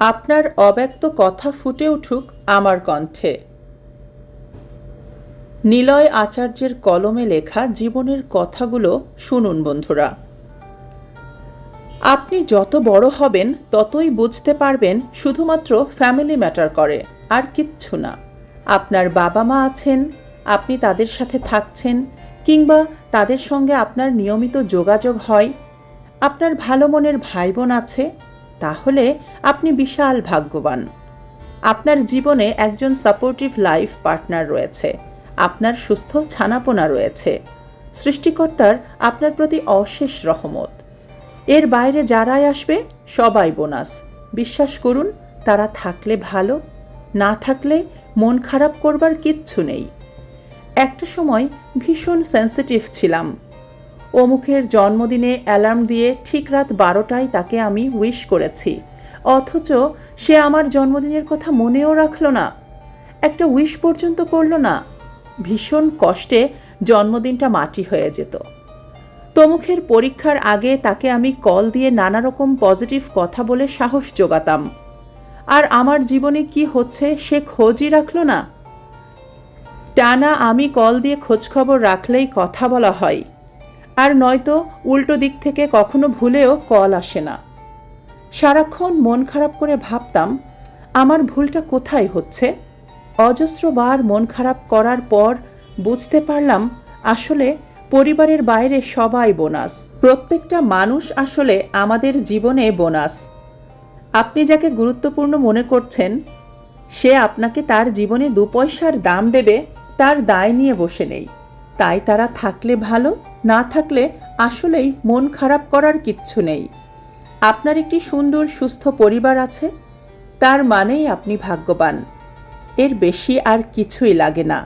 আপনার অব্যক্ত কথা ফুটে উঠুক আমার কণ্ঠে। নিলয় আচার্যের কলমে লেখা জীবনের কথাগুলো শুনুন বন্ধুরা। আপনি যত বড় হবেন ততই বুঝতে পারবেন শুধুমাত্র ফ্যামিলি ম্যাটার করে, আর কিচ্ছু না। আপনার বাবা মা আছেন, আপনি তাদের সাথে থাকছেন, কিংবা তাদের সঙ্গে আপনার নিয়মিত যোগাযোগ হয়, আপনার ভালো মনের ভাই বোন আছে, তাহলে আপনি বিশাল ভাগ্যবান। আপনার জীবনে একজন সাপোর্টিভ লাইফ পার্টনার রয়েছে, আপনার সুস্থ ছানাপোনা রয়েছে, সৃষ্টিকর্তার আপনার প্রতি অশেষ রহমত। এর বাইরে যারাই আসবে সবাই বোনাস। বিশ্বাস করুন, তারা থাকলে ভালো, না থাকলে মন খারাপ করবার কিচ্ছু নেই। একটা সময় ভীষণ সেন্সিটিভ ছিলাম। অমুকের জন্মদিনে অ্যালার্ম দিয়ে ঠিক রাত 12টায় তাকে আমি উইশ করেছি, অথচ সে আমার জন্মদিনের কথা মনেও রাখল না, একটা উইশ পর্যন্ত করল না। ভীষণ কষ্টে জন্মদিনটা মাটি হয়ে যেত। তমুখের পরীক্ষার আগে তাকে আমি কল দিয়ে নানা রকম পজিটিভ কথা বলে সাহস জোগাতাম, আর আমার জীবনে কি হচ্ছে সে খোঁজই রাখল না। টানা আমি কল দিয়ে খোঁজখবর রাখলেই কথা বলা হয়, আর নয়তো উল্টো দিক থেকে কখনো ভুলেও কল আসে না। সারাক্ষণ মন খারাপ করে ভাবতাম আমার ভুলটা কোথায় হচ্ছে। অজস্রবার মন খারাপ করার পর বুঝতে পারলাম আসলে পরিবারের বাইরে সবাই বোনাস। প্রত্যেকটা মানুষ আসলে আমাদের জীবনে বোনাস। আপনি যাকে গুরুত্বপূর্ণ মনে করছেন সে আপনাকে তার জীবনে 2 পয়সার দাম দেবে তার দায় নিয়ে বসে নেই। তাই তারা থাকলে ভালো, না থাকলে আসলেই মন খারাপ করার কিচ্ছু নেই। আপনার একটি সুন্দর সুস্থ পরিবার আছে, তার মানেই আপনি ভাগ্যবান। এর বেশি আর কিছুই লাগে না।